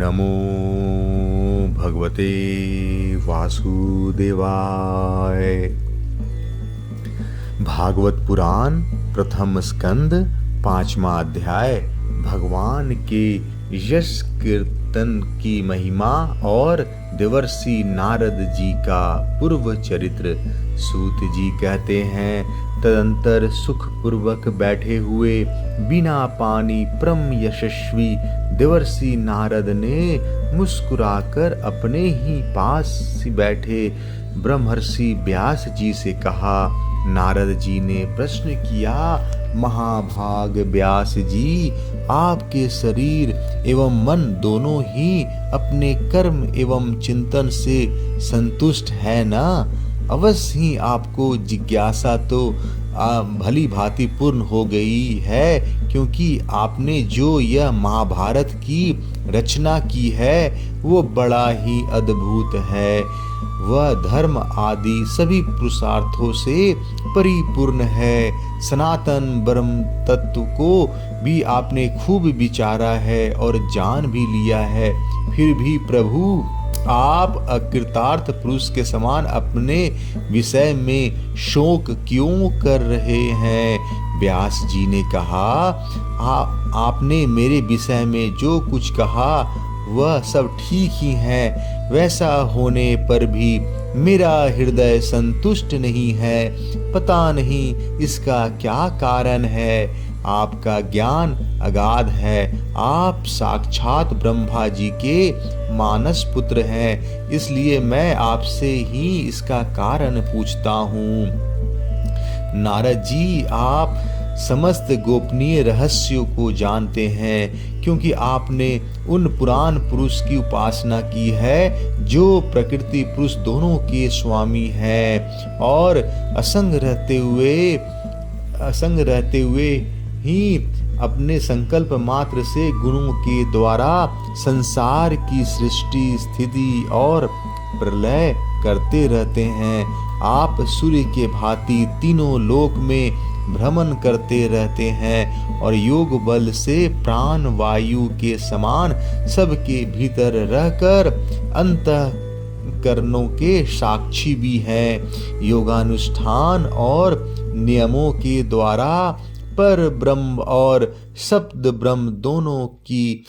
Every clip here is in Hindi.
नमो भगवते वासुदेवाय। भागवत पुराण प्रथम स्कंद 5वां अध्याय भगवान के यश कीर्तन की महिमा और देवर्षि नारद जी का पूर्व चरित्र। सूत जी कहते हैं, तदंतर सुख पूर्वक बैठे हुए बिना पानी परम यशस्वी देवर्षि नारद ने मुस्कुराकर अपने ही पास बैठे ब्रह्मर्षि व्यास जी से कहा। नारद जी ने प्रश्न किया, महाभाग व्यास जी, आपके शरीर एवं मन दोनों ही अपने कर्म एवं चिंतन से संतुष्ट है ना? अवश्य ही आपको जिज्ञासा तो भली भांति पूर्ण हो गई है, क्योंकि आपने जो यह महाभारत की रचना की है वो बड़ा ही अद्भुत है। वह धर्म आदि सभी पुरुषार्थों से परिपूर्ण है। सनातन ब्रह्म तत्व को भी आपने खूब विचारा है और जान भी लिया है। फिर भी प्रभु, आप अकृतार्थ पुरुष के समान अपने विषय में शोक क्यों कर रहे हैं? व्यास जी ने कहा, आपने मेरे विषय में जो कुछ कहा वह सब ठीक ही है। वैसा होने पर भी मेरा हृदय संतुष्ट नहीं है। पता नहीं इसका क्या कारण है। आपका ज्ञान अगाध है। आप साक्षात ब्रह्मा जी के मानस पुत्र हैं, इसलिए मैं आपसे ही इसका कारण पूछता हूँ। नारद जी, आप समस्त गोपनीय रहस्यों को जानते हैं, क्योंकि आपने उन पुराण पुरुष की उपासना की है जो प्रकृति पुरुष दोनों के स्वामी हैं और असंग रहते हुए ही अपने संकल्प मात्र से गुणों के द्वारा संसार की सृष्टि, स्थिति और प्रलय करते रहते हैं। आप सूर्य के भांति तीनों लोक में भ्रमण करते रहते हैं और योग बल से प्राण वायु के समान सबके भीतर रहकर अंतःकरणों के साक्षी भी हैं। योगानुष्ठान और नियमों के द्वारा पर ब्रह्म और शब्द ब्रह्म दोनों की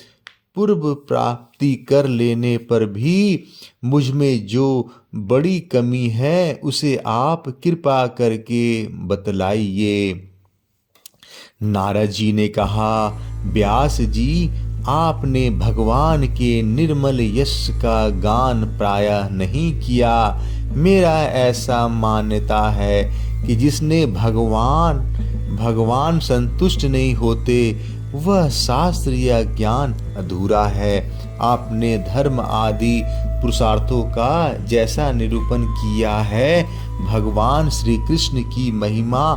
पूर्व प्राप्ति कर लेने पर भी मुझ में जो बड़ी कमी है उसे आप कृपा करके बतलाइए। नारद जी ने कहा, व्यास जी, आपने भगवान के निर्मल यश का गान प्रायः नहीं किया। मेरा ऐसा मान्यता है कि जिसने भगवान संतुष्ट नहीं होते वह शास्त्र या ज्ञान अधूरा है। आपने धर्म आदि पुरुषार्थों का जैसा निरूपण किया है, भगवान श्री कृष्ण की महिमा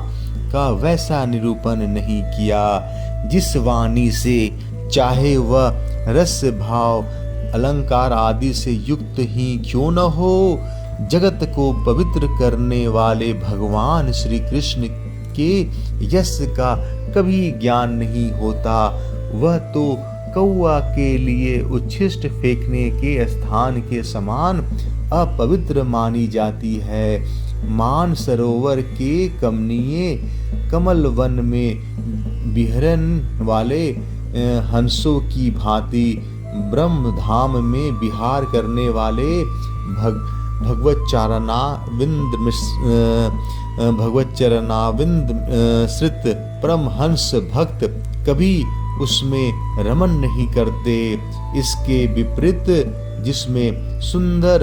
का वैसा निरूपण नहीं किया। जिस वाणी से चाहे वह रस भाव अलंकार आदि से युक्त ही क्यों न हो, जगत को पवित्र करने वाले भगवान श्री कृष्ण के यश का कभी ज्ञान नहीं होता। वह तो कौआ के लिए उच्छिष्ट फेंकने के स्थान के समान अपवित्र मानी जाती है। मान सरोवर के कमनीय कमल वन में विहरण वाले हंसों की भांति ब्रह्म धाम में विहार करने वाले भगवत चरणाविंद श्रित परमहंस भक्त कभी उसमें रमन नहीं करते। इसके विपरीत, जिसमें सुंदर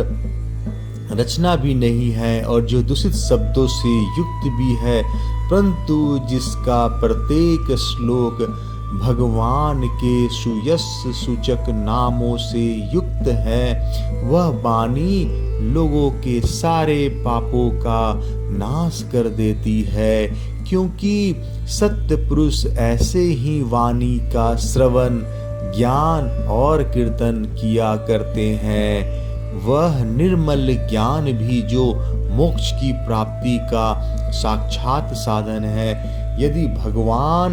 रचना भी नहीं है और जो दूषित शब्दों से युक्त भी है, परंतु जिसका प्रत्येक श्लोक भगवान के सुयश सूचक नामों से युक्त है, वह वाणी लोगों के सारे पापों का नाश कर देती है। क्योंकि सत्य पुरुष ऐसे ही वाणी का श्रवण, ज्ञान और कीर्तन किया करते हैं। वह निर्मल ज्ञान भी जो मोक्ष की प्राप्ति का साक्षात साधन है। यदि भगवान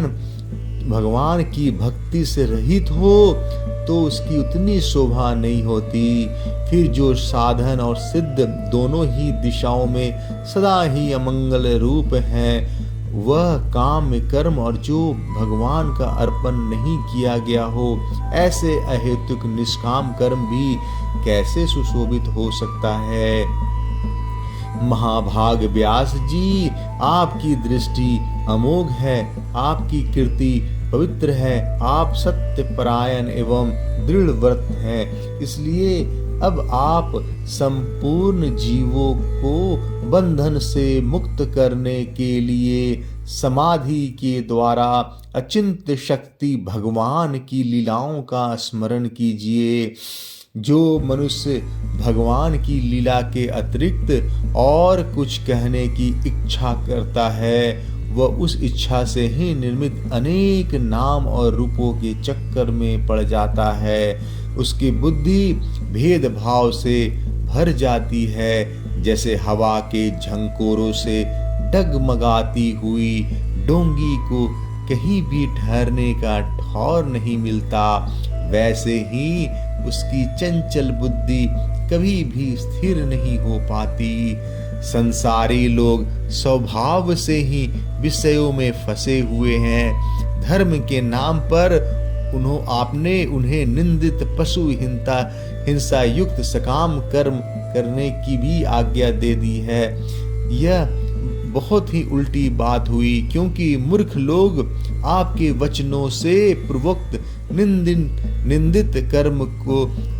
भगवान की भक्ति से रहित हो तो उसकी उतनी शोभा नहीं होती। फिर जो साधन और सिद्ध दोनों ही दिशाओं में सदा ही अमंगल रूप हैं, वह काम कर्म और जो भगवान का अर्पण नहीं किया गया हो, ऐसे अहेतुक निष्काम कर्म भी कैसे सुशोभित हो सकता है। महाभाग व्यास जी, आपकी दृष्टि अमोघ है, आपकी कीर्ति पवित्र है, आप सत्य परायण एवं दृढ़ व्रत हैं। इसलिए अब आप संपूर्ण जीवों को बंधन से मुक्त करने के लिए समाधि के द्वारा अचिंत्य शक्ति भगवान की लीलाओं का स्मरण कीजिए। जो मनुष्य भगवान की लीला के अतिरिक्त और कुछ कहने की इच्छा करता है, वह उस इच्छा से ही निर्मित अनेक नाम और रूपों के चक्कर में पड़ जाता है। उसकी बुद्धि भेदभाव से भर जाती है, जैसे हवा के झंकोरों से डगमगाती हुई डोंगी को कहीं भी ठहरने का ठौर नहीं मिलता, वैसे ही उसकी चंचल बुद्धि कभी भी स्थिर नहीं हो पाती। संसारी लोग स्वभाव से ही विषयों में फंसे हुए हैं। धर्म के नाम पर आपने उन्हें निंदित पशु हिंसा युक्त सकाम कर्म करने की भी आज्ञा दे दी है। यह बहुत ही उल्टी बात हुई, क्योंकि मूर्ख लोग आपके वचनों से पूर्वोक्त निंदित कर्म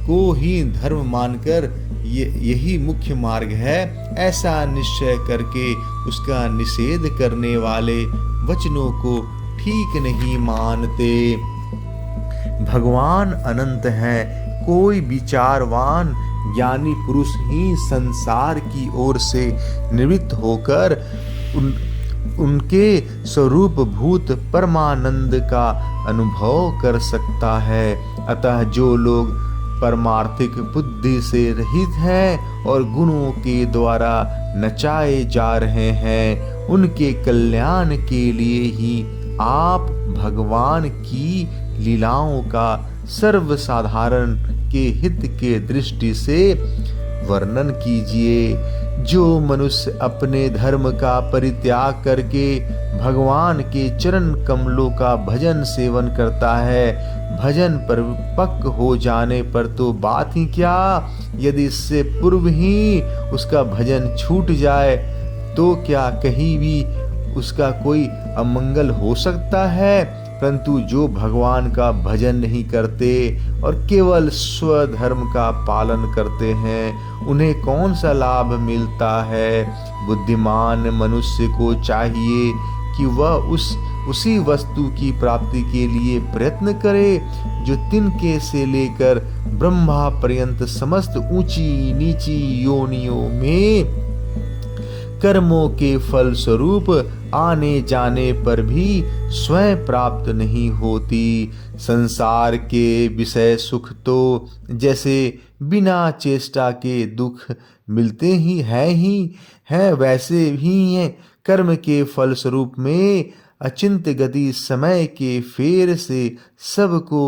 को ही धर्म मानकर यही मुख्य मार्ग है, ऐसा निश्चय करके उसका निषेध करने वाले वचनों को ठीक नहीं मानते। भगवान अनंत हैं, कोई विचारवान ज्ञानी पुरुष ही संसार की ओर से निवृत्त होकर उनके स्वरूप भूत परमानंद का अनुभव कर सकता है। अतः जो लोग परमार्थिक बुद्धि से रहित हैं और गुणों के द्वारा नचाए जा रहे हैं, उनके कल्याण के लिए ही आप भगवान की लीलाओं का सर्वसाधारण के हित के दृष्टि से वर्णन कीजिए। जो मनुष्य अपने धर्म का परित्याग करके भगवान के चरण कमलों का भजन सेवन करता है, भजन परिपक्व हो जाने पर तो बात ही क्या, यदि इससे पूर्व ही उसका भजन छूट जाए तो क्या कहीं भी उसका कोई अमंगल हो सकता है। परंतु जो भगवान का भजन नहीं करते और केवल स्वधर्म का पालन करते हैं, उन्हें कौन सा लाभ मिलता है। बुद्धिमान मनुष्य को चाहिए कि वह उसी वस्तु की प्राप्ति के लिए प्रयत्न करे जो तिनके से लेकर ब्रह्मा पर्यंत समस्त ऊंची नीची योनियों में कर्मों के फल स्वरूप आने जाने पर भी स्वयं प्राप्त नहीं होती। संसार के विषय सुख तो जैसे बिना चेष्टा के दुख मिलते ही हैं, वैसे ही हैं कर्म के फल स्वरूप में अचिंत गति समय के फेर से सबको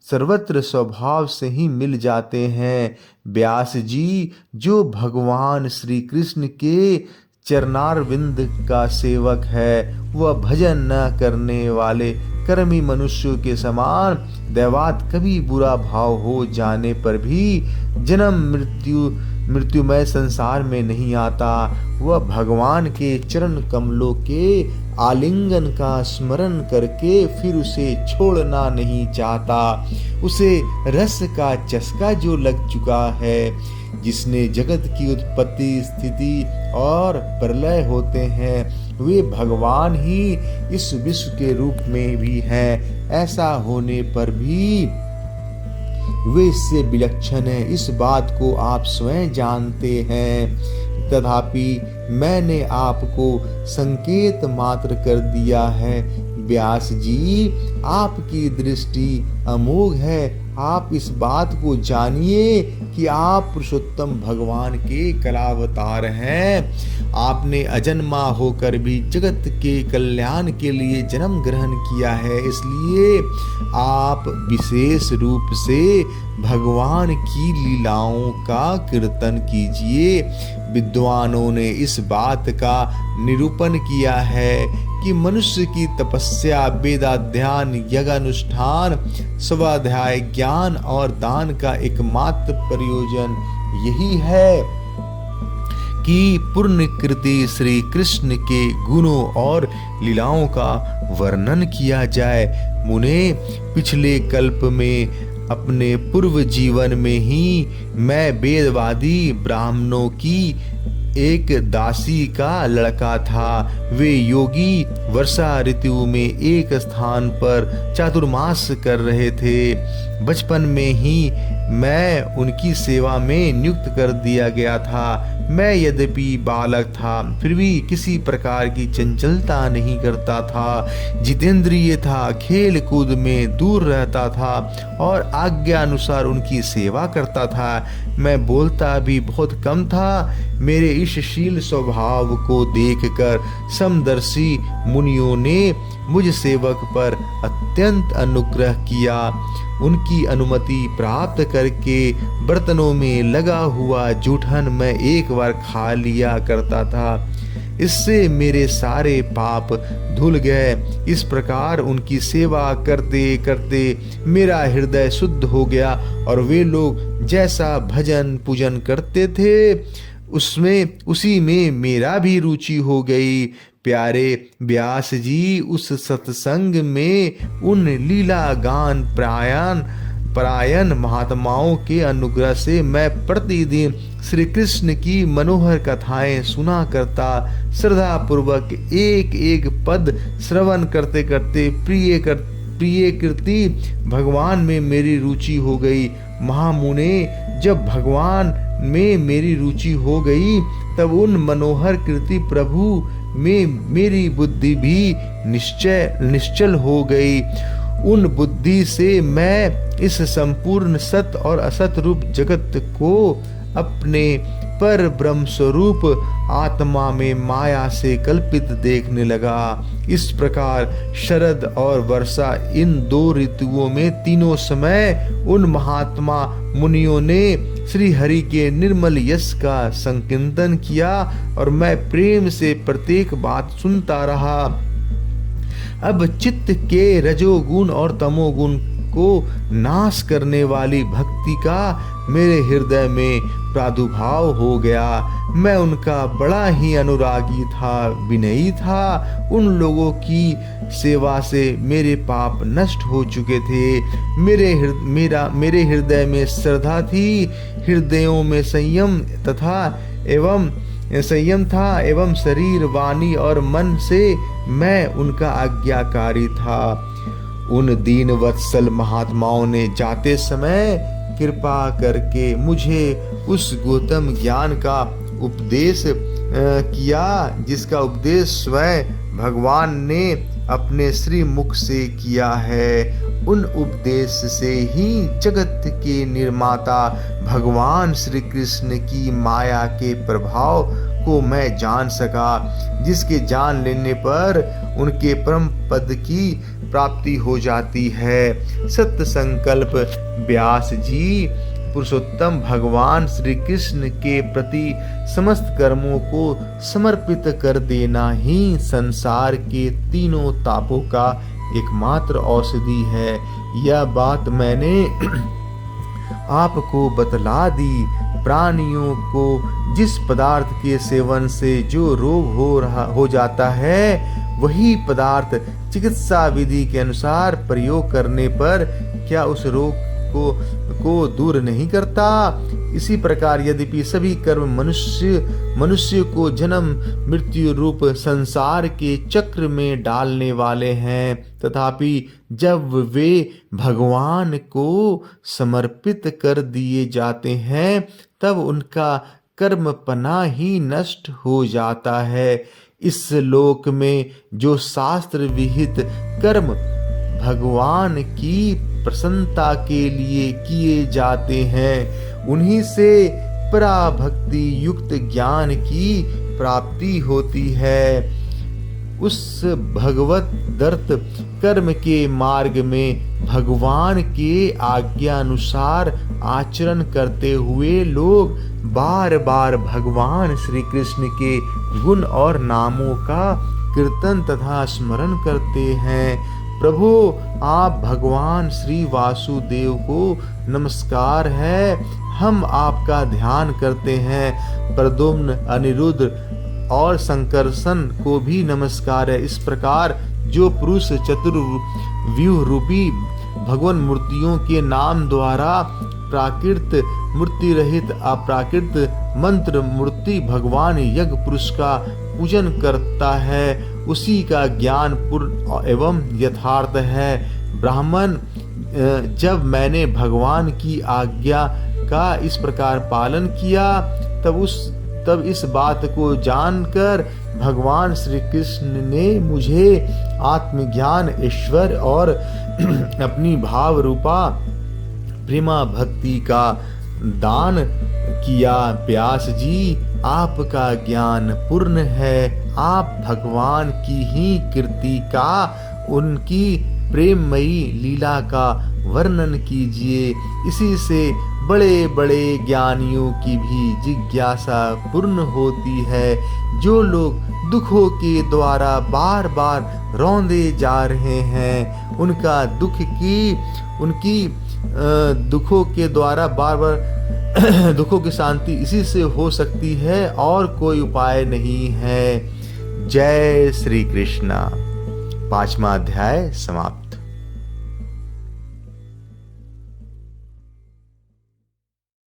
सर्वत्र स्वभाव से ही मिल जाते हैं। व्यास जी, जो भगवान श्री कृष्ण के चरणारविंद का सेवक है, वह भजन न करने वाले कर्मी मनुष्यों के समान दैवात कभी बुरा भाव हो जाने पर भी जन्म मृत्युमय संसार में नहीं आता। वह भगवान के चरण कमलों के आलिंगन का स्मरण करके फिर उसे छोड़ना नहीं चाहता। उसे रस का चस्का जो लग चुका है, जिसने जगत की उत्पत्ति स्थिति और प्रलय होते हैं, वे भगवान ही इस विश्व के रूप में भी हैं। ऐसा होने पर भी वे इससे विलक्षण है, इस बात को आप स्वयं जानते हैं। तथापि मैंने आपको संकेत मात्र कर दिया है, व्यास जी, आपकी दृष्टि अमोघ है। आप इस बात को जानिए कि आप पुरुषोत्तम भगवान के कलावतार हैं। आपने अजन्मा होकर भी जगत के कल्याण के लिए जन्म ग्रहण किया है, इसलिए आप विशेष रूप से भगवान की लीलाओं का कीर्तन कीजिए। विद्वानों ने इस बात का निरूपण किया है कि मनुष्य की तपस्या, वेदाध्यान, यज्ञानुष्ठान, स्वाध्याय, ज्ञान और दान का एकमात्र प्रयोजन यही है कि पूर्ण कृति श्री कृष्ण के गुणों और लीलाओं का वर्णन किया जाए। मुने, पिछले कल्प में अपने पूर्व जीवन में ही मैं वेदवादी ब्राह्मणों की एक दासी का लड़का था। वे योगी वर्षा ऋतु में एक स्थान पर चातुर्मास कर रहे थे। बचपन में ही मैं उनकी सेवा में नियुक्त कर दिया गया था। मैं यद्यपि बालक था, फिर भी किसी प्रकार की चंचलता नहीं करता था। जितेंद्रिय था, खेल कूद में दूर रहता था और आज्ञा अनुसार उनकी सेवा करता था। मैं बोलता भी बहुत कम था। मेरे इस शील स्वभाव को देखकर समदर्शी मुनियों ने मुझ सेवक पर अत्यंत अनुग्रह किया। उनकी अनुमति प्राप्त करके बर्तनों में लगा हुआ जूठन मैं एक बार खा लिया करता था। इससे मेरे सारे पाप धुल गए। इस प्रकार उनकी सेवा करते करते मेरा हृदय शुद्ध हो गया और वे लोग जैसा भजन पूजन करते थे उसी में मेरा भी रुचि हो गई। प्यारे व्यास जी, उस सत्संग में उन लीला गान परायण महात्माओं के अनुग्रह से मैं प्रतिदिन श्री कृष्ण की मनोहर कथाएं सुना करता। श्रद्धा पूर्वक एक एक पद श्रवण करते करते प्रिय कीर्ति भगवान में मेरी रुचि हो गई। महामुने, जब भगवान में मेरी रुचि हो गई तब उन मनोहर कीर्ति प्रभु में मेरी बुद्धि भी निश्चल हो गई। उन बुद्धि से मैं इस संपूर्ण सत और असत रूप जगत को अपने पर ब्रह्म स्वरूप आत्मा में माया से कल्पित देखने लगा। इस प्रकार शरद और वर्षा, इन दो ऋतुओं में तीनों समय उन महात्मा मुनियों ने श्री हरि के निर्मल यश का संकीर्तन किया और मैं प्रेम से प्रत्येक बात सुनता रहा। अब चित्त के रजोगुण और तमोगुण को नाश करने वाली भक्ति का मेरे हृदय में प्रादुर्भाव हो गया। मैं उनका बड़ा ही अनुरागी था, विनयी था। उन लोगों की सेवा से मेरे पाप नष्ट हो चुके थे। मेरे हृदय में श्रद्धा थी, हृदयों में संयम था एवं शरीर, वाणी और मन से मैं उनका आज्ञाकारी था। उन दीन वत्सल महात्माओं ने जाते समय कृपा करके मुझे उस गौतम ज्ञान का उपदेश किया जिसका उपदेश स्वयं भगवान ने अपने श्री मुख से किया है। उन उपदेश से ही जगत के निर्माता भगवान श्री कृष्ण की माया के प्रभाव को मैं जान सका, जिसके जान लेने पर उनके परम पद की प्राप्ति हो जाती है। सत्य संकल्प व्यास जी, पुरुषोत्तम भगवान श्री कृष्ण के प्रति समस्त कर्मों को समर्पित कर देना ही संसार के तीनों तापों का एकमात्र औषधि है। यह बात मैंने आपको बतला दी। प्राणियों को जिस पदार्थ के सेवन से जो रोग हो जाता है, वही पदार्थ चिकित्सा विधि के अनुसार प्रयोग करने पर क्या उस रोग को दूर नहीं करता। इसी प्रकार यद्यपि सभी कर्म मनुष्य को जन्म मृत्यु रूप संसार के चक्र में डालने वाले हैं, तथापि जब वे भगवान को समर्पित कर दिए जाते हैं तब उनका कर्मपना ही नष्ट हो जाता है। इस लोक में जो शास्त्र विहित कर्म भगवान की प्रसन्नता के लिए किए जाते हैं, उन्हीं से पराभक्ति युक्त ज्ञान की प्राप्ति होती है। उस भगवत दत्त कर्म के मार्ग में भगवान के आज्ञा अनुसार आचरण करते हुए लोग बार बार भगवान श्री कृष्ण के गुण और नामों का कीर्तन तथा स्मरण करते हैं। प्रभु, आप भगवान श्री वासुदेव को नमस्कार है, हम आपका ध्यान करते हैं। प्रद्युम्न, अनिरुद्ध और संकर्षण को भी नमस्कार है। इस प्रकार जो पुरुष चतुर्व्यूह रूपी भगवान मूर्तियों के नाम द्वारा प्राकृत मूर्ति रहित अप्राकृत मंत्र मूर्ति भगवान यज्ञ पुरुष का पूजन करता है, उसी का ज्ञान पूर्ण एवं यथार्थ है। ब्राह्मण, जब मैंने भगवान की आज्ञा का इस प्रकार पालन किया, तब इस बात को जानकर भगवान श्री कृष्ण ने मुझे आत्मज्ञान, ईश्वर और अपनी भाव रूपा प्रेमा भक्ति का दान किया। व्यास जी, आपका ज्ञान पूर्ण है, आप भगवान की ही कीर्ति का, उनकी प्रेममयी लीला का वर्णन कीजिए। इसी से बड़े बड़े ज्ञानियों की भी जिज्ञासा पूर्ण होती है। जो लोग दुखों के द्वारा बार बार रौंदे जा रहे हैं, उनका उनकी दुखों के द्वारा बार बार दुखों की शांति इसी से हो सकती है और कोई उपाय नहीं है। जय श्री कृष्णा। 5वां अध्याय समाप्त।